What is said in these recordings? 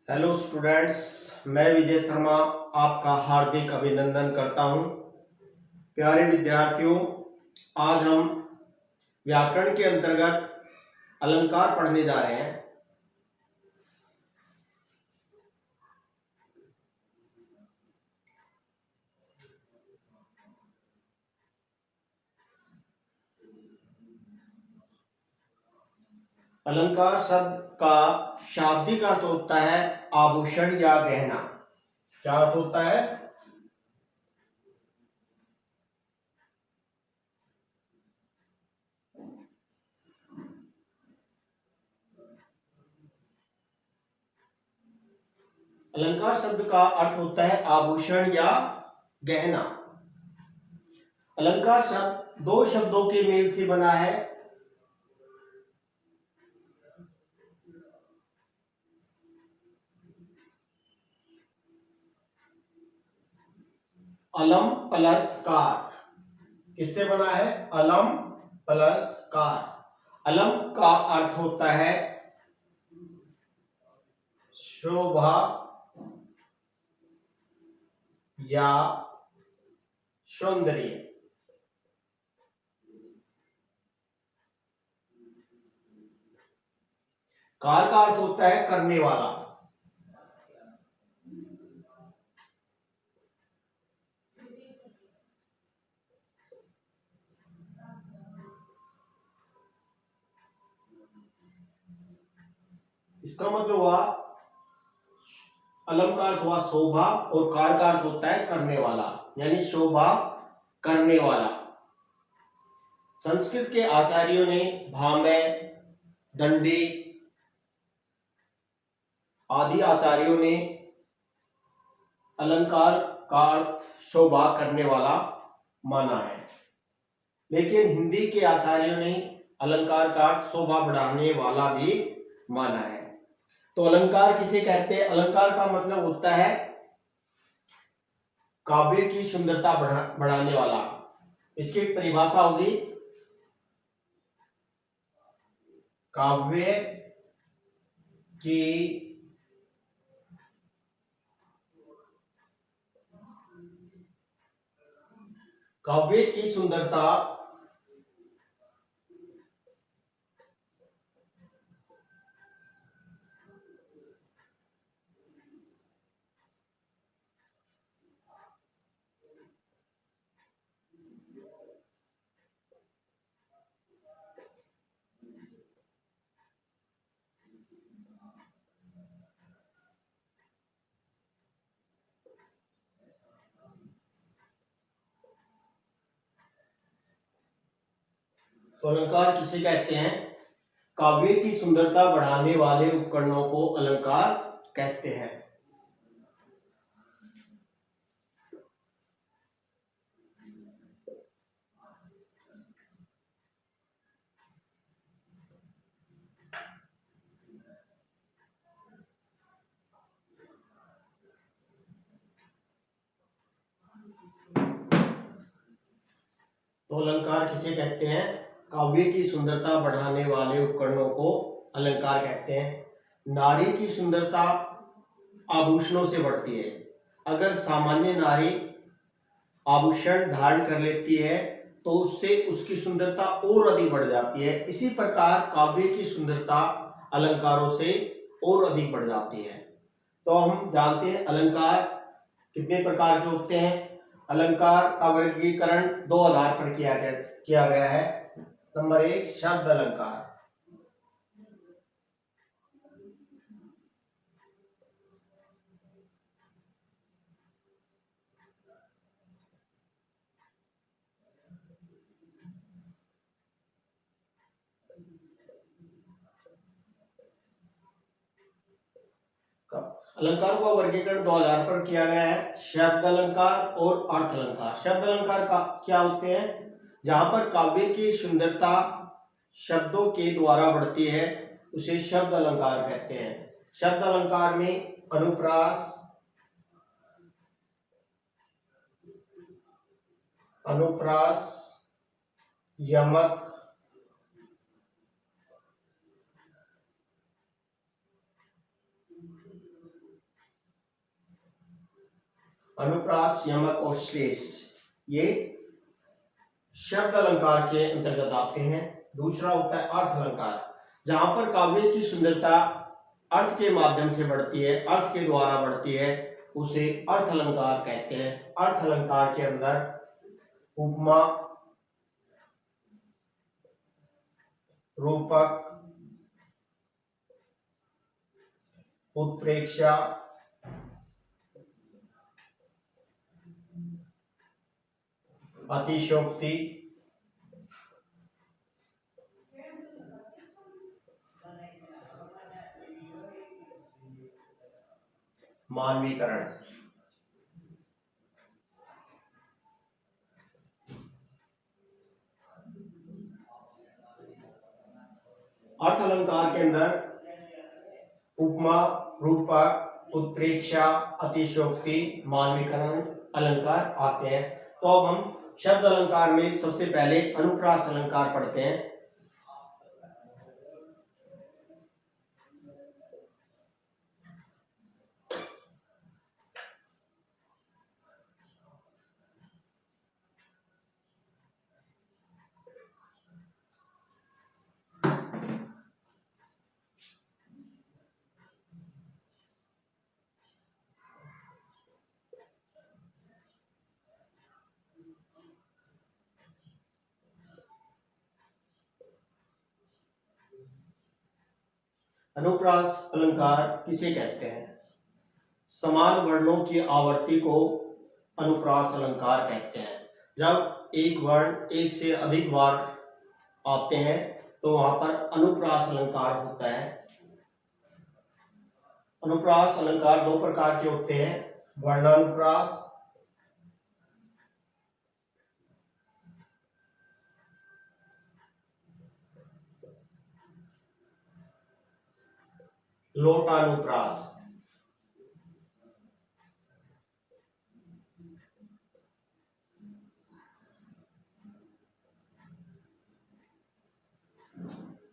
Hello students, मैं विजय शर्मा आपका हार्दिक अभिनंदन करता हूं। प्यारे विद्यार्थियों, आज हम व्याकरण के अंतर्गत अलंकार पढ़ने जा रहे हैं। अलंकार शब्द का शाब्दिक अर्थ होता है आभूषण या गहना। क्या अर्थ होता है? अलंकार शब्द का अर्थ होता है आभूषण या गहना। अलंकार शब्द दो शब्दों के मेल से बना है। अलम प्लस कार। किससे बना है? अलम प्लस कार। अलम का अर्थ होता है शोभा या सौंदर्य। कार का अर्थ होता है करने वाला। इसका मतलब हुआ अलम का अर्थ हुआ शोभा और कार का अर्थ होता है करने वाला, यानी शोभा करने वाला। संस्कृत के आचार्यों ने भामह, दंडी आदि आचार्यों ने अलंकार का अर्थ शोभा करने वाला माना है, लेकिन हिंदी के आचार्यों ने अलंकार का अर्थ शोभा बढ़ाने वाला भी माना है। तो अलंकार किसे कहते हैं? अलंकार का मतलब होता है काव्य की सुंदरता बढ़ाने वाला। इसकी परिभाषा होगी काव्य की सुंदरता तो अलंकार किसे कहते हैं? काव्य की सुंदरता बढ़ाने वाले उपकरणों को अलंकार कहते हैं। तो अलंकार किसे कहते हैं? काव्य की सुंदरता बढ़ाने वाले उपकरणों को अलंकार कहते हैं। नारी की सुंदरता आभूषणों से बढ़ती है। अगर सामान्य नारी आभूषण धारण कर लेती है तो उससे उसकी सुंदरता और अधिक बढ़ जाती है। इसी प्रकार काव्य की सुंदरता अलंकारों से और अधिक बढ़ जाती है। तो हम जानते हैं अलंकार कितने प्रकार के होते हैं। अलंकार का वर्गीकरण दो आधार पर किया गया है। नंबर 1 शब्द अलंकार। अलंकारों का वर्गीकरण दो आधार पर किया गया है, शब्द अलंकार और अर्थ अलंकार। शब्द अलंकार का क्या होते हैं? जहां पर काव्य की सुंदरता शब्दों के द्वारा बढ़ती है उसे शब्द अलंकार कहते हैं। शब्द अलंकार में अनुप्रास, यमक, अनुप्रास, यमक और श्लेष ये शब्द अलंकार के अंतर्गत आते हैं। दूसरा होता है अर्थ अलंकार, जहां पर काव्य की सुंदरता अर्थ के माध्यम से बढ़ती है, अर्थ के द्वारा बढ़ती है, उसे अर्थ अलंकार कहते हैं। अर्थ अलंकार के अंदर उपमा, रूपक, उत्प्रेक्षा, अतिशयोक्ति, मानवीकरण। अर्थ अलंकार के अंदर उपमा, रूपक, उत्प्रेक्षा, अतिशयोक्ति, मानवीकरण अलंकार आते हैं। तो अब हम शब्द अलंकार में सबसे पहले अनुप्रास अलंकार पढ़ते हैं। अनुप्रास अलंकार किसे कहते हैं? समान वर्णों की आवर्ती को अनुप्रास अलंकार कहते हैं। जब एक वर्ण एक से अधिक बार आते हैं तो वहां पर अनुप्रास अलंकार होता है। अनुप्रास अलंकार दो प्रकार के होते हैं, वर्णानुप्रास, लोटानुप्रास।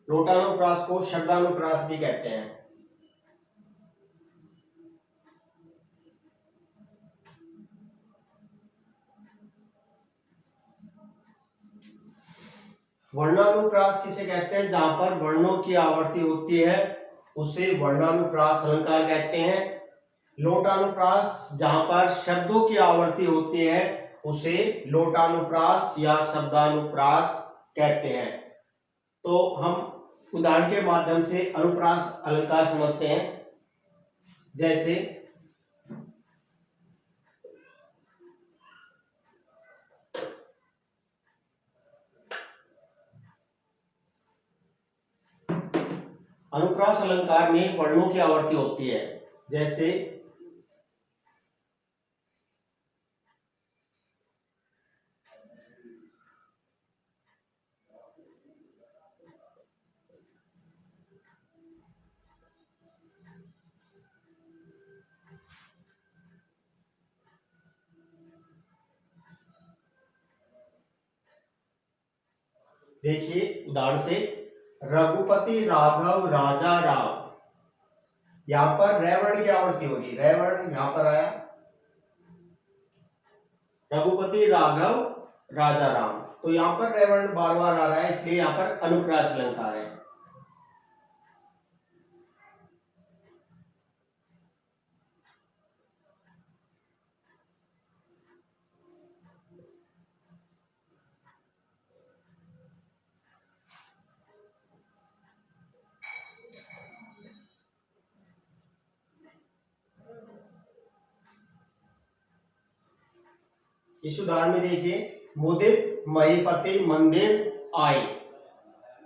लोटानुप्रास को शब्दानुप्रास भी कहते हैं। वर्णानुप्रास किसे कहते हैं? जहां पर वर्णों की आवर्ती होती है उसे वर्णानुप्रास अलंकार कहते हैं। लोटानुप्रास जहां पर शब्दों की आवर्ती होती है उसे लोटानुप्रास या शब्दानुप्रास कहते हैं। तो हम उदाहरण के माध्यम से अनुप्रास अलंकार समझते हैं। जैसे अनुप्रास अलंकार में वर्णों की आवर्ती होती है। जैसे देखिए उदाहरण से, रघुपति राघव राजा राम, यहां पर रै वर्ण की आवृत्ति होगी, रै वर्ण यहां पर आया, रघुपति राघव राजा राम, तो यहां पर रै वर्ण बार बार आ रहा है, इसलिए यहां पर अनुप्रास अलंकार है। इस उदाहरण में देखिए, मुदित महीपति मंदिर आए,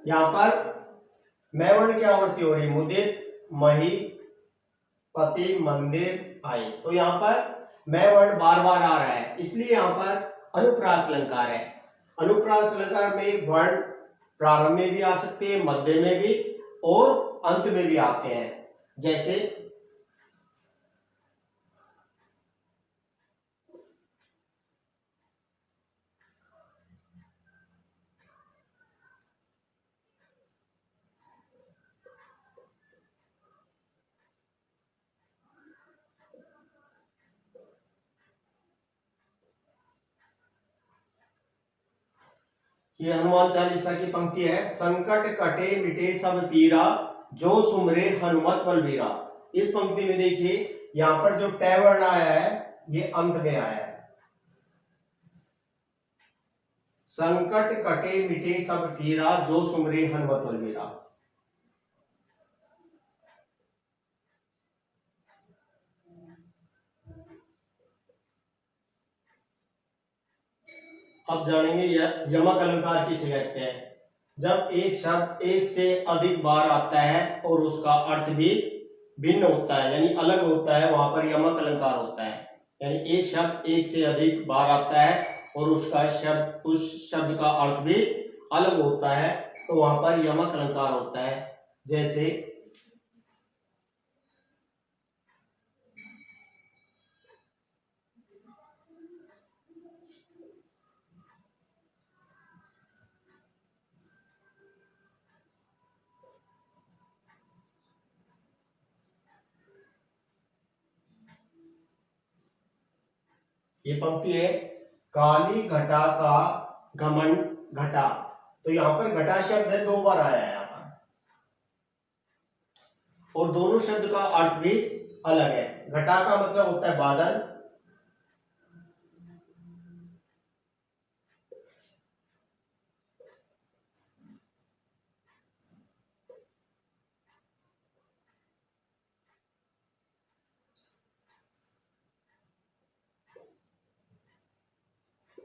यहां पर मैं वर्ण की आवृत्ति हो रही, मुदित महीपति मंदिर आए, तो यहां पर मैं वर्ण बार बार आ रहा है, इसलिए यहां पर अनुप्रास अलंकार है। अनुप्रास अलंकार में वर्ण प्रारंभ में भी आ सकते हैं, मध्य में भी और अंत में भी आते हैं। जैसे ये हनुमान चालीसा की पंक्ति है, संकट कटे मिटे सब पीरा, जो सुमरे हनुमत बलबीरा। इस पंक्ति में देखिए यहाँ पर जो ट वर्ण आया है ये अंत में आया है। संकट कटे मिटे सब पीरा, जो सुमरे हनुमत बलबीरा। अब जानेंगे यमक अलंकार किसे कहते हैं। जब एक शब्द एक से अधिक बार आता है और उसका अर्थ भी भिन्न होता है यानी अलग होता है, वहां पर यमक अलंकार होता है। यानी एक शब्द एक से अधिक बार आता है और उस शब्द का अर्थ भी अलग होता है, तो वहां पर यमक अलंकार होता है। जैसे ये पंक्ति है, काली घटा का घमंड घटा। तो यहाँ पर घटा शब्द है, 2 बार आया है यहाँ पर, और दोनों शब्द का अर्थ भी अलग है। घटा का मतलब होता है बादल,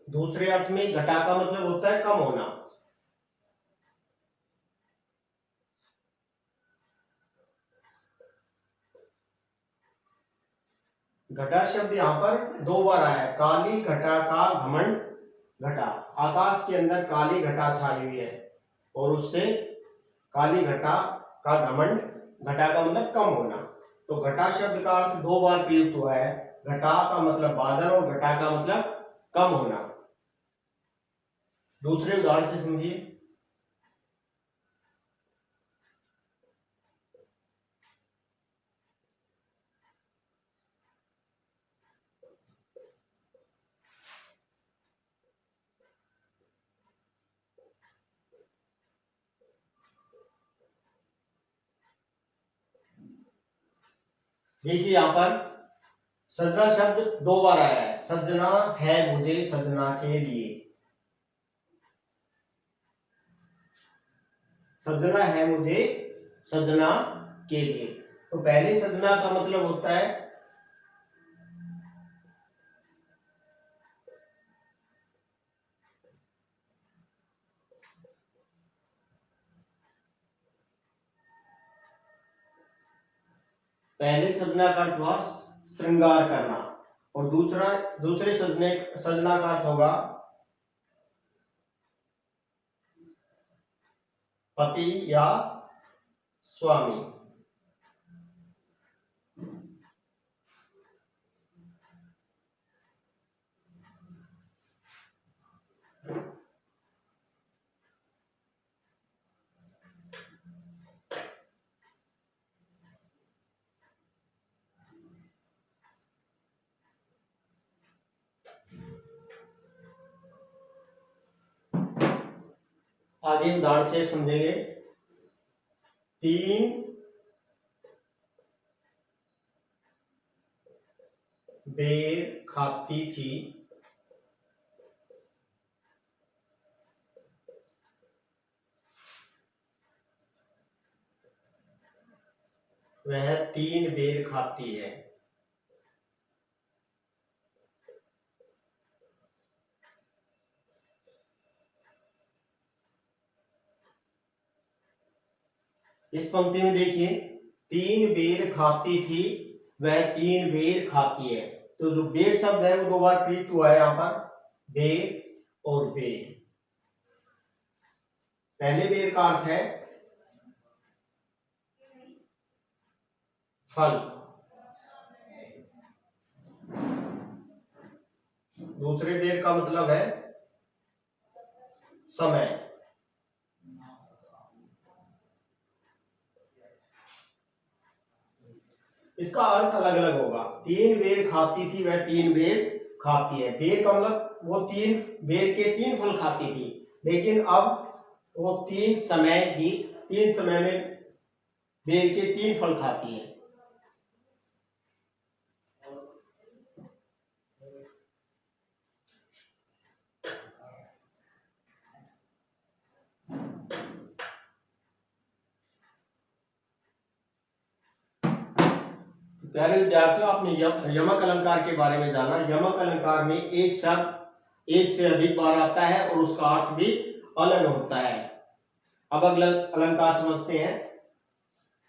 दूसरे अर्थ में घटा का मतलब होता है कम होना। घटा शब्द यहाँ पर 2 बार आया है, काली घटा का घमंड घटा। आकाश के अंदर काली घटा छाई हुई है और उससे काली घटा का घमंड, घटा का मतलब कम होना। तो घटा शब्द का अर्थ 2 बार प्रयुक्त हुआ है। घटा का मतलब बादल और घटा का मतलब कम होना। दूसरे उदाहरण से समझिए। देखिए यहाँ पर सजना शब्द 2 बार आया है, सजना है मुझे सजना के लिए। सजना है मुझे सजना के लिए। तो पहले सजना का मतलब होता है पहले सजना का अर्थ हुआ श्रृंगार करना, और दूसरे सजना का अर्थ होगा पति या स्वामी। आगे उदाहरण से समझेंगे। 3 बेर खाती थी, वह 3 बेर खाती है। इस पंक्ति में देखिए 3 बेर खाती थी, वह 3 बेर खाती है। तो जो बेर शब्द है वो 2 बार प्रयुक्त हुआ है यहाँ पर, बेर और बेर। पहले बेर का अर्थ है फल, दूसरे बेर का मतलब है समय। इसका अर्थ अलग अलग होगा। 3 बेर खाती थी, वह 3 बेर खाती है। बेर का मतलब वो 3 बेर के 3 फल खाती थी, लेकिन अब वो तीन समय में बेर के 3 फल खाती है। प्यारे विद्यार्थियों, आपने यमक अलंकार के बारे में जाना। यमक अलंकार में एक शब्द एक से अधिक बार आता है और उसका अर्थ भी अलग होता है। अब अगला अलंकार समझते हैं,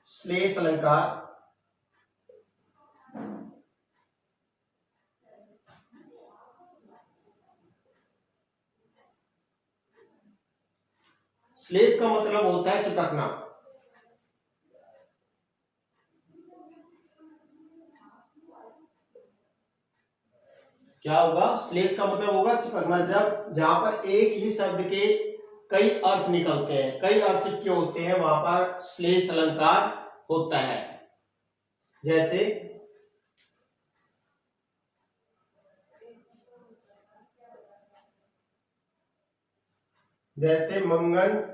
श्लेष अलंकार। श्लेष का मतलब होता है चिपकना। क्या होगा? श्लेष का मतलब होगा चिपकना। जब जहां पर एक ही शब्द के कई अर्थ निकलते हैं, कई अर्थ चिपके होते हैं, वहां पर श्लेष अलंकार होता है। जैसे मंगन,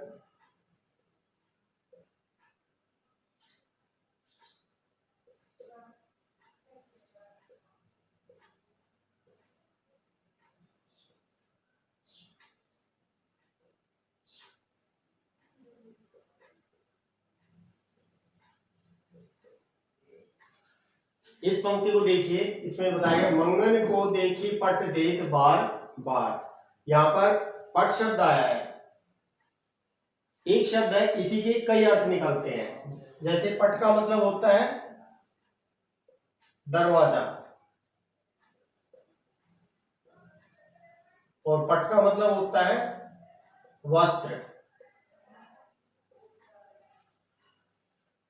इस पंक्ति को देखिए, इसमें बताया मंगन को देखी पट देत बार बार। यहां पर पट शब्द आया है, एक शब्द है, इसी के कई अर्थ निकलते हैं। जैसे पट का मतलब होता है दरवाजा, और पट का मतलब होता है वस्त्र।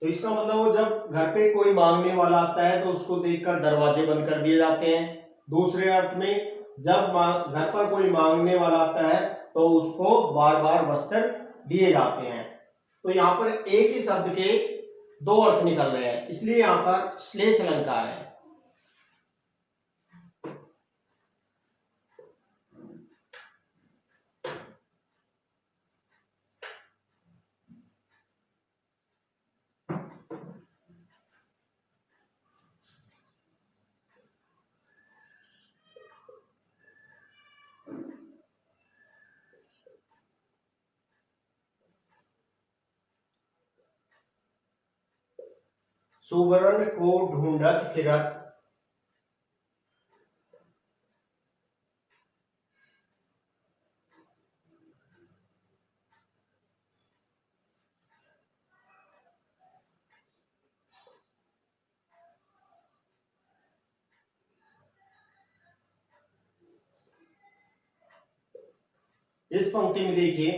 तो इसका मतलब वो जब घर पे कोई मांगने वाला आता है तो उसको देखकर दरवाजे बंद कर दिए जाते हैं। दूसरे अर्थ में, जब घर पर कोई मांगने वाला आता है तो उसको बार बार वस्त्र दिए जाते हैं। तो यहाँ पर एक ही शब्द के 2 अर्थ निकल रहे हैं, इसलिए यहाँ पर श्लेष अलंकार है। सुवर्ण को ढूंढत फिरत, इस पंक्ति में देखिए,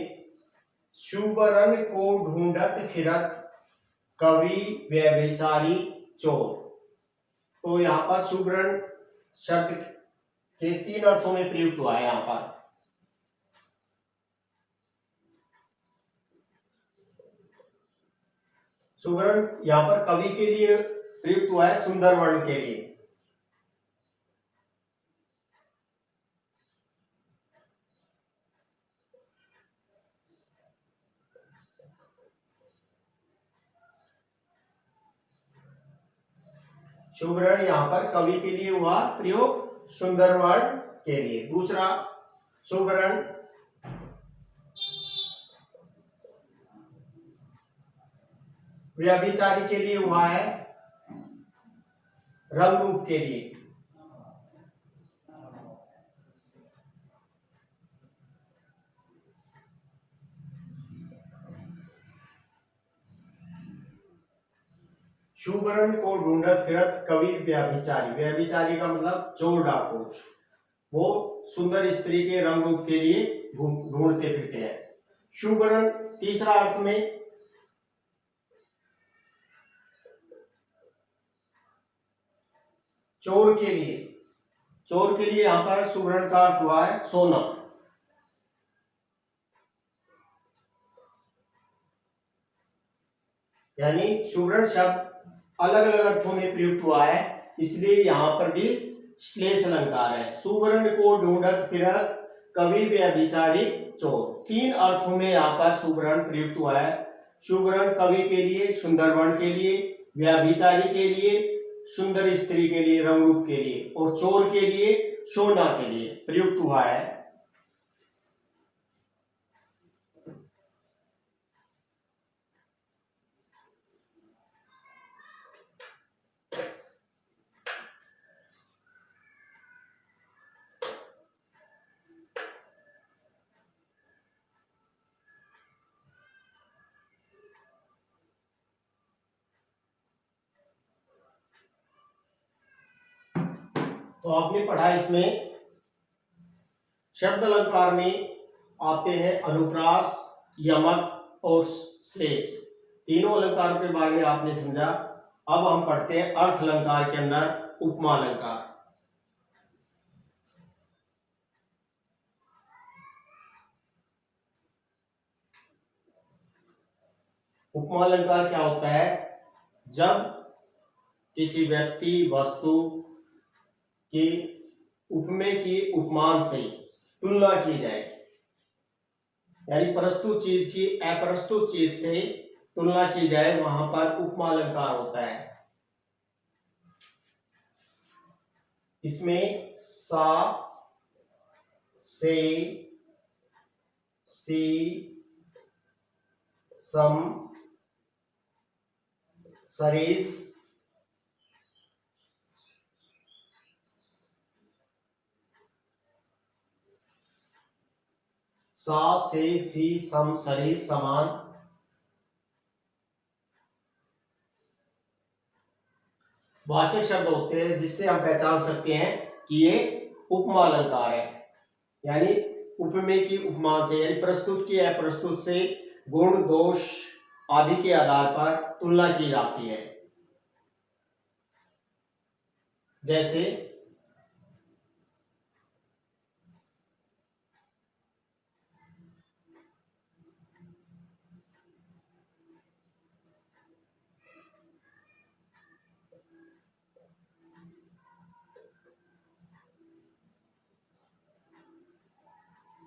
सुवर्ण को ढूंढत फिरत कवि व्यभिचारी चोर। तो यहाँ पर सुवर्ण शब्द के 3 अर्थों में प्रयुक्त हुआ है। यहाँ पर सुवर्ण यहाँ पर कवि के लिए प्रयुक्त हुआ है, सुंदर वर्ण के लिए। सुवर्ण यहाँ पर कवि के लिए हुआ प्रयोग, सुंदर वर्ण के लिए। दूसरा, सुवर्ण व्यभिचारी के लिए हुआ है, रंग रूप के लिए। सुवर्ण को ढूंढत फिरत कवि व्यभिचारी। व्यभिचारी का मतलब चोर डाकू। वो सुंदर स्त्री के रंग रूप के लिए ढूंढते फिरते हैं। सुवर्ण तीसरा अर्थ में चोर के लिए। चोर के लिए यहां पर सुवर्ण का अर्थ हुआ है सोना। यानी सुवर्ण शब्द अलग अलग अर्थों में प्रयुक्त हुआ है, इसलिए यहां पर भी श्लेष अलंकार है। सुवर्ण को ढूंढत फिरत कवि व्यभिचारी चोर। तीन अर्थों में यहाँ पर शुभरण प्रयुक्त हुआ है। शुभरण कवि के लिए, सुंदरवन के लिए, व्यभिचारी के लिए, सुंदर स्त्री के लिए, रंगरूप के लिए, और चोर के लिए, शोना के लिए प्रयुक्त हुआ है। तो आपने पढ़ा इसमें शब्द अलंकार में आते हैं अनुप्रास, यमक और श्लेष। तीनों अलंकारों के बारे में आपने समझा। अब हम पढ़ते हैं अर्थ अलंकार के अंदर उपमा अलंकार। उपमा अलंकार क्या होता है? जब किसी व्यक्ति, वस्तु की उपमे की उपमान से तुलना की जाए, यानी प्रस्तुत चीज की अप्रस्तुत चीज से तुलना की जाए, वहां पर उपमा अलंकार होता है। इसमें सा, से, सी, सम, सरिस, सा, से, सी, सम, सरिस, समान, वाचक शब्द होते हैं जिससे हम पहचान सकते हैं कि ये उपमा अलंकार है। यानी उपमेय की उपमान से, यानी प्रस्तुत की अप्रस्तुत से गुण, दोष आदि के आधार पर तुलना की जाती है। जैसे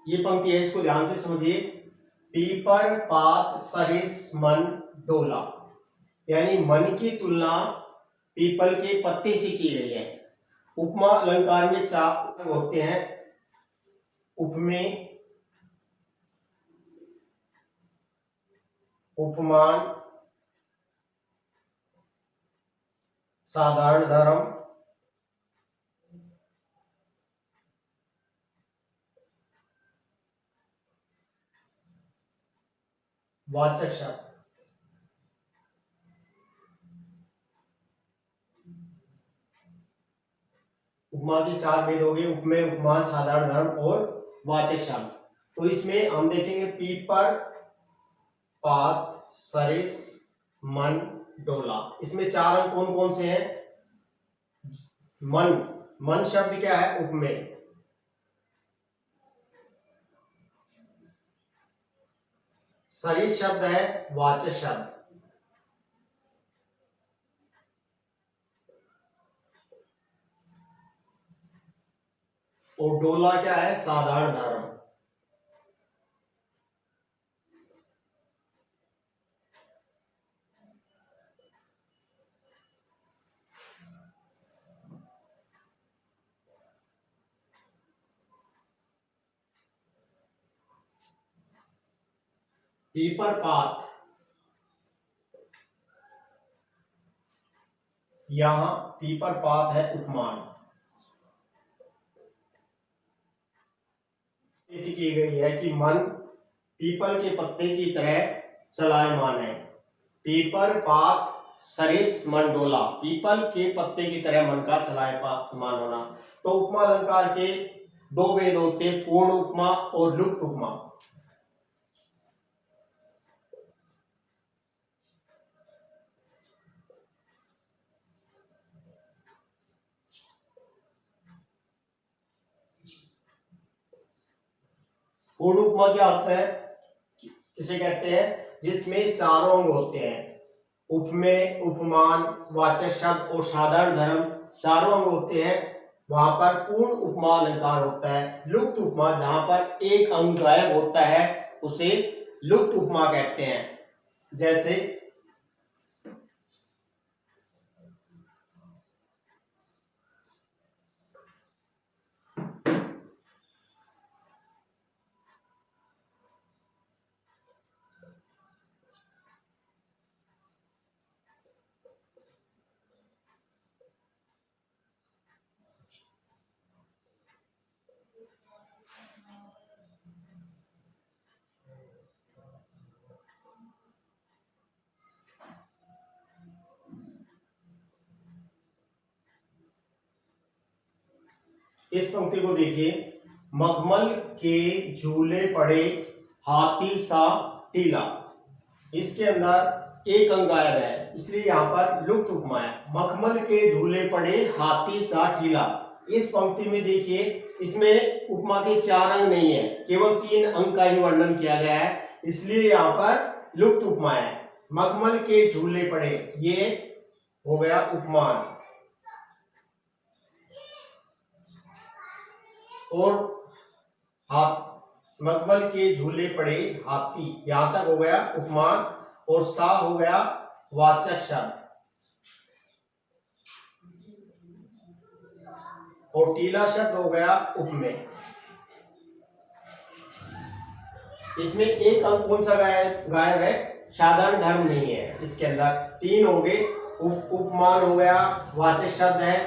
ये पंक्ति है, इसको ध्यान से समझिए। पीपर, पात, सरिस, मन, डोला, यानी मन की तुलना पीपल के पत्ते से की गई है। उपमा अलंकार में चार होते हैं: उपमेय, उपमान, साधारण धर्म, वाचक शब्द। उपमा के चार भेद हो गए: उपमेय, उपमान, साधारण धर्म और वाचक शब्द। तो इसमें हम देखेंगे पीपर, पात, सरिस, मन, डोला। इसमें चार अंक कौन कौन से हैं? मन, मन शब्द क्या है? उपमेय। सरिस शब्द है वाचक शब्द। और डोला क्या है? साधारण धर्म। पीपर, पात, यहां पीपर पात है उपमान। ऐसी की गई है कि मन पीपल के पत्ते की तरह चलायमान है। पीपर, पात, सरिस, मन, डोला, पीपल के पत्ते की तरह मन का चलायमान होना। तो उपमा अलंकार के दो भेद होते हैं: पूर्ण उपमा और लुप्त उपमा। पूर्ण उपमा क्या होता है? किसे कहते हैं? जिसमें चारों अंग होते हैं: उपमेय, उपमान, वाचक शब्द और साधारण धर्म। चारों अंग होते हैं वहां पर पूर्ण उपमा अलंकार होता है। लुप्त उपमा, जहां पर एक अंग गायब होता है, उसे लुप्त उपमा कहते हैं। जैसे इस पंक्ति को देखिए, मखमल के झूले पड़े हाथी सा टीला। इसके अंदर एक अंग गायब है, इसलिए यहाँ पर लुप्त उपमा है। मखमल के झूले पड़े हाथी सा टीला। इस पंक्ति में देखिए, इसमें उपमा के 4 अंग नहीं है, केवल 3 अंग का ही वर्णन किया गया है, इसलिए यहाँ पर लुप्त उपमा है। मखमल के झूले पड़े, ये हो गया उपमान। और हाथ, मखमल के झूले पड़े हाथी, यहां तक हो गया उपमान। और सा हो गया वाचक शब्द, और टीला शब्द हो गया उपमेय। इसमें एक अंक कौन सा गायब है? साधारण धर्म नहीं है। इसके अंदर 3 हो गए, उपमान हो गया, वाचक शब्द है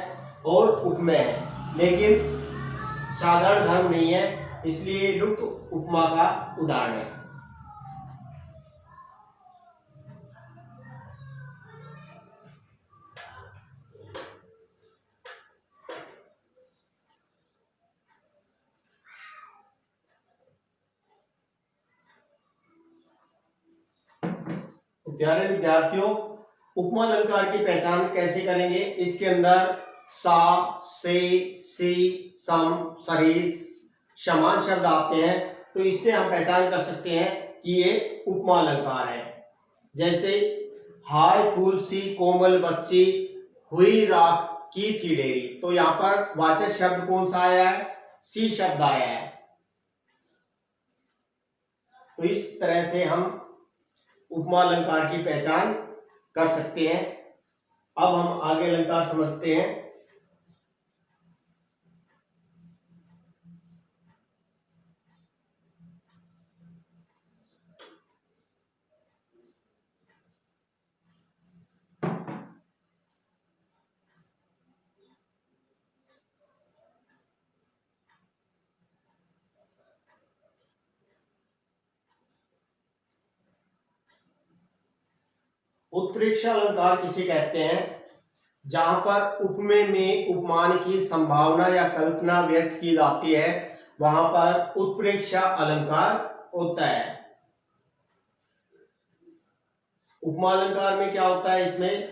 और उपमेय है, लेकिन साधारण धर्म नहीं है, इसलिए लुप्त उपमा का उदाहरण है। तो प्यारे विद्यार्थियों, उपमा अलंकार की पहचान कैसे करेंगे? इसके अंदर सा, से, सी, सम, सरीस, समान शब्द आते हैं, तो इससे हम पहचान कर सकते हैं कि ये उपमा अलंकार है। जैसे हाय फूल सी कोमल बच्ची, हुई राख की थी डेरी। तो यहाँ पर वाचक शब्द कौन सा आया है? सी शब्द आया है। तो इस तरह से हम उपमा अलंकार की पहचान कर सकते हैं। अब हम आगे अलंकार समझते हैं। उत्प्रेक्षा अलंकार किसे कहते हैं? जहां पर उपमेय में उपमान की संभावना या कल्पना व्यक्त की जाती है, वहां पर उत्प्रेक्षा अलंकार होता है। उपमा अलंकार में क्या होता है? इसमें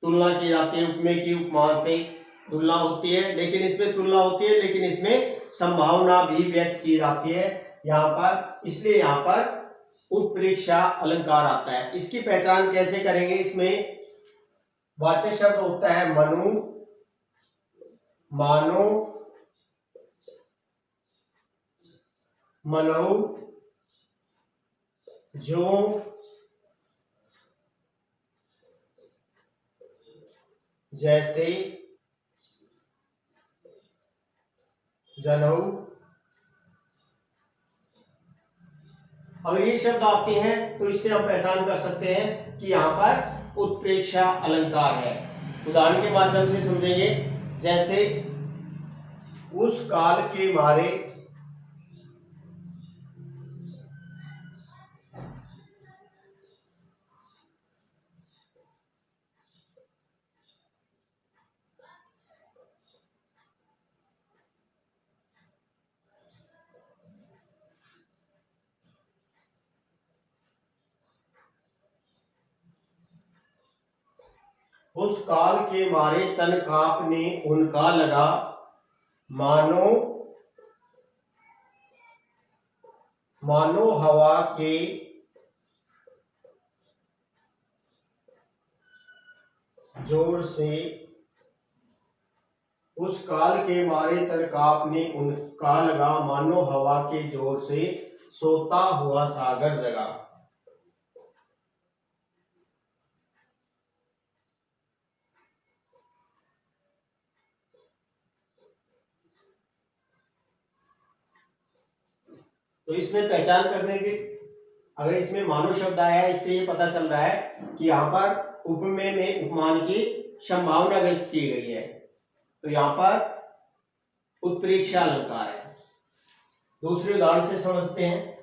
तुलना की जाती है, उपमेय की उपमान से तुलना होती है, लेकिन इसमें तुलना होती है, लेकिन इसमें संभावना भी व्यक्त की जाती है यहाँ पर, इसलिए यहाँ पर उत्प्रेक्षा अलंकार आता है। इसकी पहचान कैसे करेंगे? इसमें वाचक शब्द होता है मनु, मानो, मनो, जो, जैसे, जनऊ। अगर ये शब्द आते हैं तो इससे हम पहचान कर सकते हैं कि यहाँ पर उत्प्रेक्षा अलंकार है। उदाहरण के माध्यम से समझेंगे। जैसे उस काल के मारे, उस काल के मारे तन कांपने उनका लगा, मानो मानो हवा के जोर से उस काल के मारे तन कांपने उनका लगा, मानो हवा के जोर से सोता हुआ सागर जगा। तो इसमें पहचान करने की, अगर इसमें मानो शब्द आया है, इससे ये पता चल रहा है कि यहाँ पर उपमेय में उपमान की संभावना व्यक्त की गई है। तो यहाँ पर उत्प्रेक्षा अलंकार है। दूसरे उदाहरण से समझते हैं।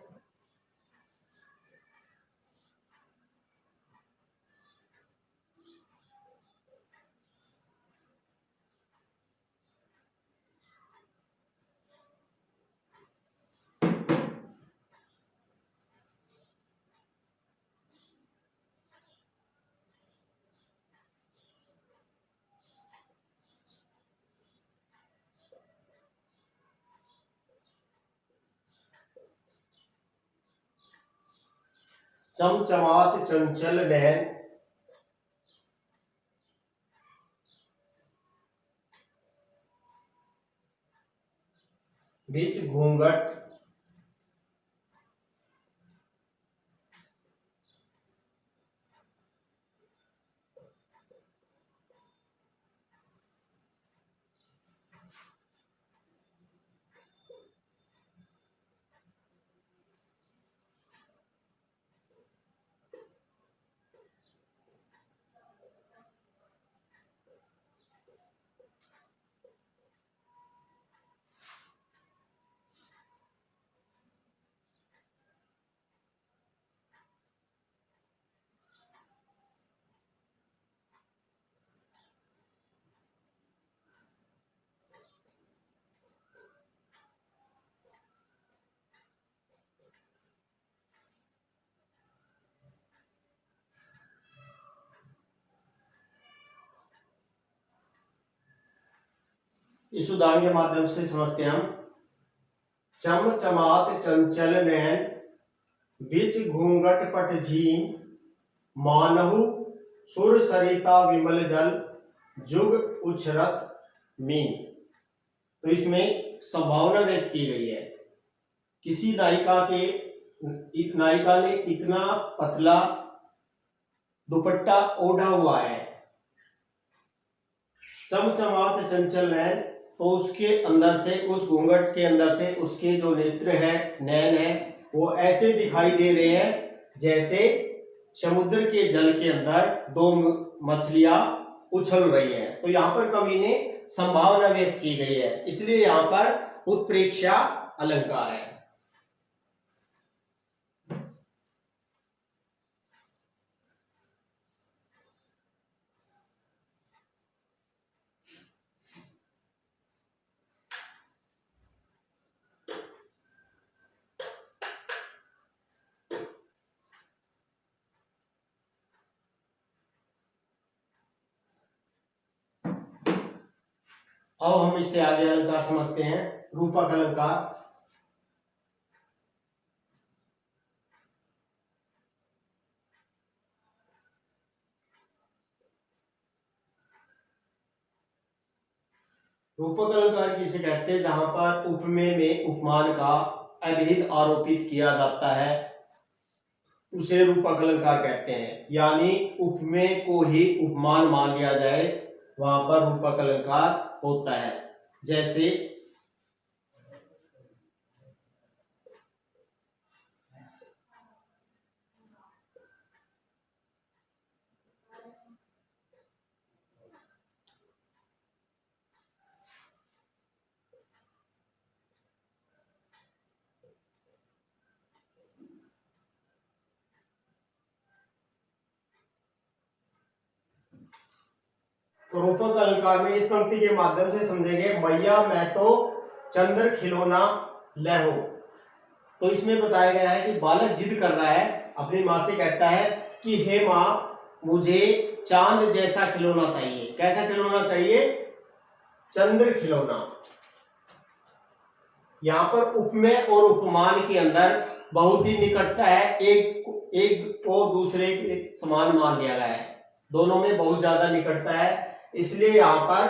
चमचमात चंचल नयन, बीच घूंघट इस उदाहरण के माध्यम से समझते हैं हम। चमचमात चंचल नयन, बीच घूंघट पट झीन, मानहु सुर सरिता विमल जल, जुग उछरत मीन। तो इसमें संभावना व्यक्त की गई है। किसी नायिका ने इतना पतला दुपट्टा ओढ़ा हुआ है, चमचमात चंचल नयन, तो उसके अंदर से, उस घूंघट के अंदर से उसके जो नेत्र है, नयन है, वो ऐसे दिखाई दे रहे हैं जैसे समुद्र के जल के अंदर दो मछलियां उछल रही हैं। तो यहाँ पर कवि ने संभावना व्यक्त की गई है, इसलिए यहाँ पर उत्प्रेक्षा अलंकार है। अब हम इससे आगे अलंकार समझते हैं। रूपक अलंकार। रूपक अलंकार किसे कहते हैं? जहां पर उपमेय में उपमान का अभेद आरोपित किया जाता है, उसे रूपक अलंकार कहते हैं। यानी उपमेय को ही उपमान मान लिया जाए, वहां पर रूपक अलंकार होता है। जैसे तो रूपक अलंकार में इस पंक्ति के माध्यम से समझेंगे, मैया मैं तो चंद्र खिलौना लहो। तो इसमें बताया गया है कि बालक जिद कर रहा है, अपनी माँ से कहता है कि हे माँ, मुझे चांद जैसा खिलौना चाहिए। कैसा खिलौना चाहिए? चंद्र खिलौना। यहाँ पर उपमेय और उपमान के अंदर बहुत ही निकटता है, एक को दूसरे के समान मान लिया गया है, दोनों में बहुत ज्यादा निकटता है, इसलिए यहाँ पर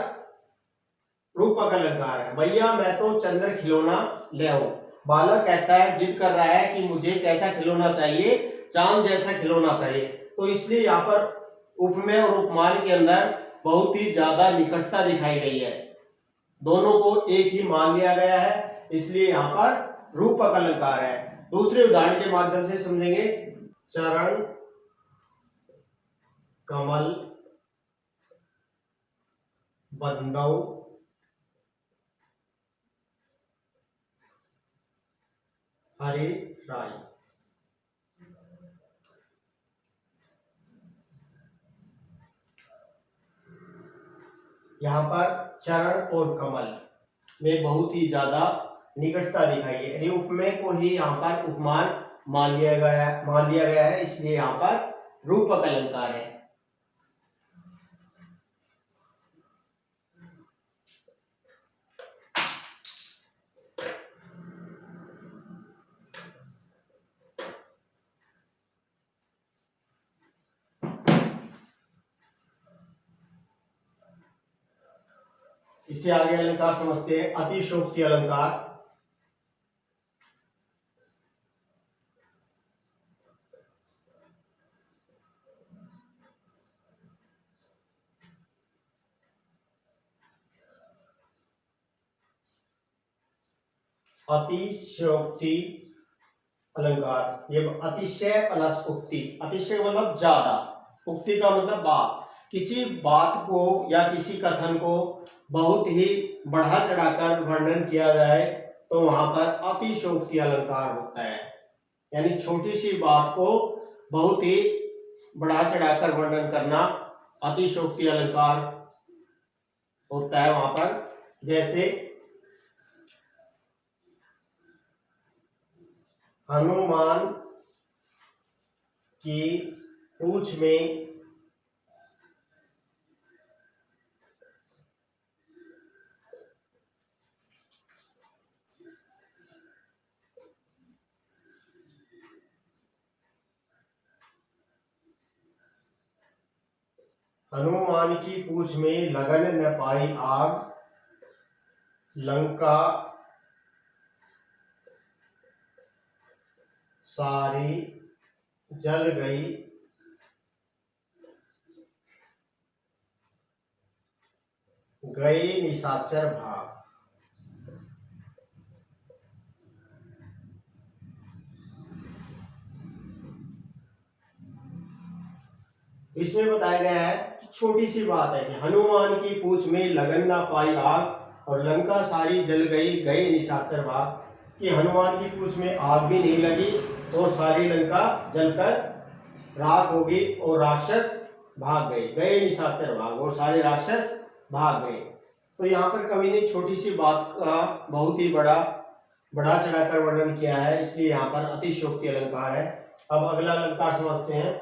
रूपक अलंकार है। भैया मैं तो चंद्र खिलौना ले आऊं। बालक कहता है, जिद कर रहा है कि मुझे कैसा खिलौना चाहिए, चांद जैसा खिलौना चाहिए। तो इसलिए यहाँ पर उपमेय और उपमान के अंदर बहुत ही ज्यादा निकटता दिखाई गई है, दोनों को एक ही मान लिया गया है, इसलिए यहाँ पर रूपक अलंकार है। दूसरे उदाहरण के माध्यम से समझेंगे। चरण कमल बंदौ हरे राय। यहाँ पर चरण और कमल में बहुत ही ज्यादा निकटता दिखाई है, यानी उपमेय को ही यहाँ पर उपमान मान लिया गया है, इसलिए यहाँ पर रूपक अलंकार है। इससे आगे अलंकार समझते हैं। अतिशोक्ति अलंकार। अतिशयोक्ति अलंकार, ये अतिशय प्लस उक्ति। अतिशय का मतलब ज्यादा, उक्ति का मतलब बात। किसी बात को या किसी कथन को बहुत ही बढ़ा चढ़ाकर वर्णन किया जाए तो वहां पर अतिशयोक्ति अलंकार होता है, यानी छोटी सी बात को बहुत ही बढ़ा चढ़ाकर वर्णन करना अतिशयोक्ति अलंकार होता है वहां पर। जैसे हनुमान की पूंछ में हनुमान की पूंछ में लगन न पाई आग, लंका सारी जल गई, गए निशाचर भाग। इसमें बताया गया है कि छोटी सी बात है कि हनुमान की पूंछ में लगन ना पाई आग और लंका सारी जल गई, गए निशाचर भाग। कि हनुमान की पूंछ में आग भी नहीं लगी और सारी लंका जलकर राख होगी और राक्षस भाग गए, गए निशाचर भाग, और सारे राक्षस भाग गए। तो यहाँ पर कवि ने छोटी सी बात का बहुत ही बढ़ा चढ़ाकर वर्णन किया है, इसलिए यहाँ पर अतिशयोक्ति अलंकार है। अब अगला अलंकार समझते हैं।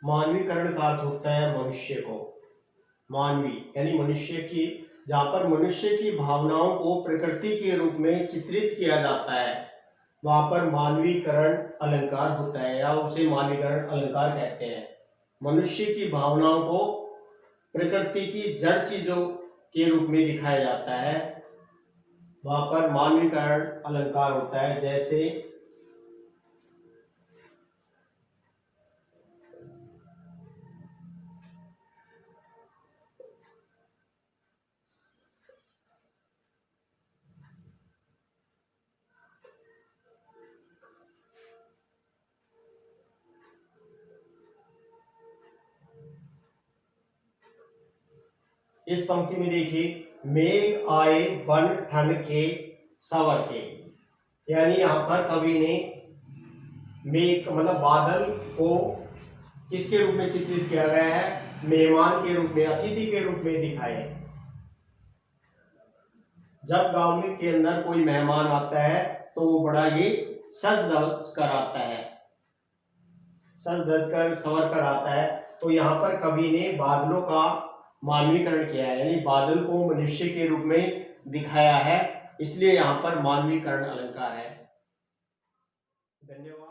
मानवीकरण का अर्थ होता है मनुष्य को, मानवी यानी मनुष्य की, जहां पर मनुष्य की भावनाओं को प्रकृति के रूप में चित्रित किया जाता है वहां पर मानवीकरण अलंकार होता है, या उसे मानवीकरण अलंकार कहते हैं। मनुष्य की भावनाओं को प्रकृति की जड़ चीजों के रूप में दिखाया जाता है, वहां पर मानवीकरण अलंकार होता है। जैसे इस पंक्ति में देखिए, मेघ आए बन ठन के सवर के, यानी यहां पर कवि ने मेघ मतलब बादल को किसके रूप में चित्रित किया गया है, मेहमान के रूप में, अतिथि के रूप में दिखाए। जब गांव में के अंदर कोई मेहमान आता है तो वो बड़ा ही सज धज कर आता है, सज धज कर संवर कर आता है। तो यहाँ पर कवि ने बादलों का मानवीकरण किया है, यानी बादल को मनुष्य के रूप में दिखाया है, इसलिए यहाँ पर मानवीकरण अलंकार है। धन्यवाद।